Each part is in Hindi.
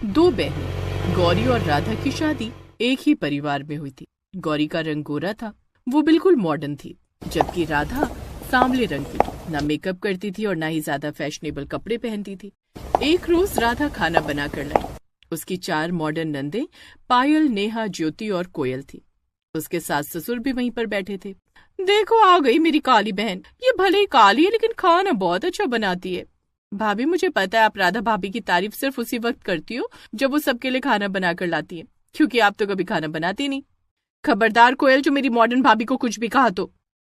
दो बहनें गौरी और राधा की शादी एक ही परिवार में हुई थी। गौरी का रंग गोरा था, वो बिल्कुल मॉडर्न थी, जबकि राधा सांवले रंग की थी। ना मेकअप करती थी और ना ही ज्यादा फैशनेबल कपड़े पहनती थी। एक रोज राधा खाना बना कर लाई। उसकी 4 मॉडर्न नंदे पायल, नेहा, ज्योति और कोयल थी। उसके सास ससुर भी वहीं पर बैठे थे। देखो आ गई मेरी काली बहन, ये भले ही काली है लेकिन खाना बहुत अच्छा बनाती है। भाभी मुझे पता है आप राधा भाभी की तारीफ सिर्फ उसी वक्त करती हो जब वो सबके लिए खाना बनाकर लाती है, क्योंकि आप तो कभी खाना बनाती नहीं। खबरदार कोयल, जो मेरी मॉडर्न भाभी को कुछ भी कहा तो।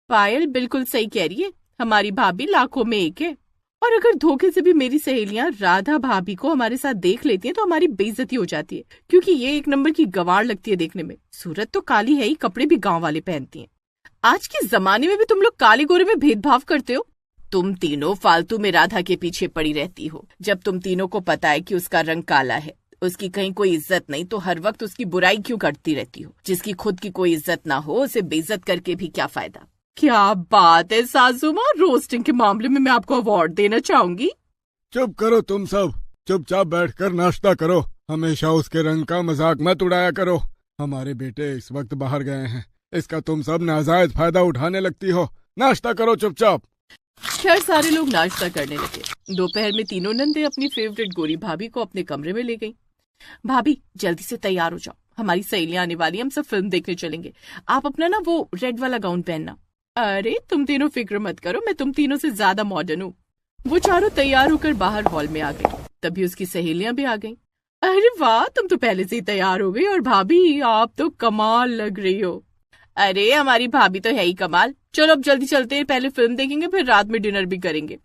पायल बिल्कुल सही कह रही है, हमारी भाभी लाखों में एक है। और अगर धोखे से भी मेरी सहेलियां राधा भाभी को हमारे साथ देख लेती हैं तो हमारी बेइज्जती हो जाती है, क्योंकि ये एक नंबर की गंवार लगती है देखने में। सूरत तो काली है ही, कपड़े भी गांव वाले पहनती हैं। आज के जमाने में भी तुम लोग काले गोरे में भेदभाव करते हो। तुम तीनों फालतू में राधा के पीछे पड़ी रहती हो। जब तुम तीनों को पता है कि उसका रंग काला है, उसकी कहीं कोई इज्जत नहीं, तो हर वक्त उसकी बुराई क्यों करती रहती हो? जिसकी खुद की कोई इज्जत ना हो उसे बेइज्जत करके भी क्या फायदा। क्या बात है सासू माँ, रोस्टिंग के मामले में मैं आपको अवार्ड देना चाहूंगी। चुप करो तुम सब, चुपचाप बैठकर नाश्ता करो। हमेशा उसके रंग का मजाक मत उड़ाया करो। हमारे बेटे इस वक्त बाहर गए हैं, इसका तुम सब नाजायज फायदा उठाने लगती हो। नाश्ता करो चुपचाप। खैर सारे लोग नाश्ता करने लगे। दोपहर में तीनों नंदे अपनी फेवरेट गोरी भाभी को अपने कमरे में ले गई। भाभी जल्दी से तैयार हो जाओ, हमारी सहेलियां आने वाली, हम सब फिल्म देखने चलेंगे। आप अपना ना वो रेड वाला गाउन पहनना। अरे तुम तीनों फिक्र मत करो, मैं तुम तीनों से ज्यादा मॉडर्न हूँ। वो चारों तैयार होकर बाहर हॉल में आ गई। तभी उसकी सहेलियां भी आ गईं। अरे वाह, तुम तो पहले से ही तैयार हो गई, और भाभी आप तो कमाल लग रही हो। अरे हमारी भाभी तो है ही कमाल। चलो अब जल्दी चलते हैं, पहले फिल्म देखेंगे फिर रात में डिनर भी करेंगे।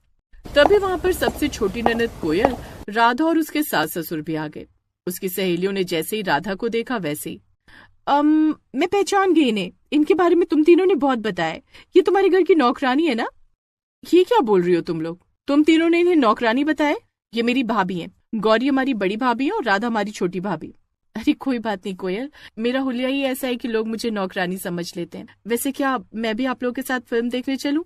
तभी वहां पर सबसे छोटी ननद कोयल, राधा और उसके सास ससुर भी आ गए। उसकी सहेलियों ने जैसे ही राधा को देखा वैसे ही मैं पहचान गई इन्हें, इनके बारे में तुम तीनों ने बहुत बताया। ये तुम्हारे घर की नौकरानी है ना? ये क्या बोल रही हो तुम लोग? तुम तीनों ने इन्हें नौकरानी बताया? ये मेरी भाभी है, गौरी हमारी बड़ी भाभी है और राधा हमारी छोटी भाभी। अरे कोई बात नहीं कोयल, मेरा हुलिया ही ऐसा है कि लोग मुझे नौकरानी समझ लेते हैं। वैसे क्या मैं भी आप लोगों के साथ फिल्म देखने चलूं?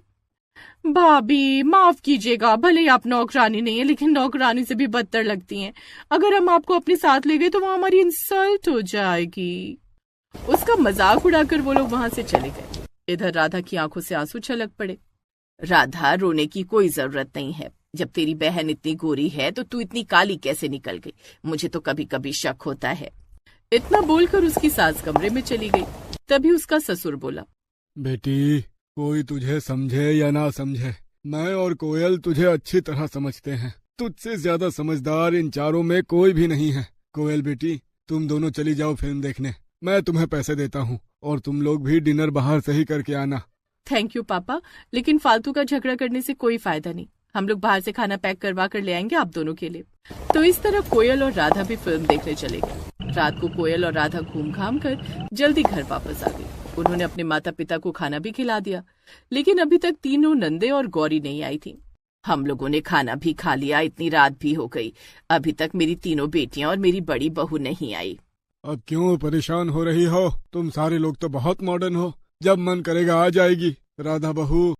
भाभी माफ कीजिएगा, भले ही आप नौकरानी नहीं है लेकिन नौकरानी से भी बदतर लगती हैं। अगर हम आपको अपने साथ ले गए तो वहाँ हमारी इंसल्ट हो जाएगी। उसका मजाक उड़ाकर वो लोग वहां से चले गए। इधर राधा की आंखों से आंसू छलक पड़े। राधा रोने की कोई जरूरत नहीं है। जब तेरी बहन इतनी गोरी है तो तू इतनी काली कैसे निकल गई? मुझे तो कभी कभी शक होता है। इतना बोलकर उसकी सास कमरे में चली गई। तभी उसका ससुर बोला, बेटी कोई तुझे समझे या ना समझे, मैं और कोयल तुझे अच्छी तरह समझते हैं। तुझसे ज्यादा समझदार इन चारों में कोई भी नहीं है। कोयल बेटी तुम दोनों चली जाओ फिल्म देखने, मैं तुम्हें पैसे देता हूँ, और तुम लोग भी डिनर बाहर से ही करके आना। थैंक यू पापा, लेकिन फालतू का झगड़ा करने से कोई फायदा नहीं। हम लोग बाहर से खाना पैक करवा कर ले आएंगे आप दोनों के लिए। तो इस तरह कोयल और राधा भी फिल्म देखने चले गए। रात को कोयल और राधा घूम घाम कर जल्दी घर वापस आ गई। उन्होंने अपने माता पिता को खाना भी खिला दिया, लेकिन अभी तक तीनों नंदे और गौरी नहीं आई थी। हम लोगों ने खाना भी खा लिया, इतनी रात भी हो गई, अभी तक मेरी तीनों बेटियां और मेरी बड़ी बहू नहीं आई। अब क्यों परेशान हो रही हो? तुम सारे लोग तो बहुत मॉडर्न हो, जब मन करेगा आ जाएगी। राधा बहू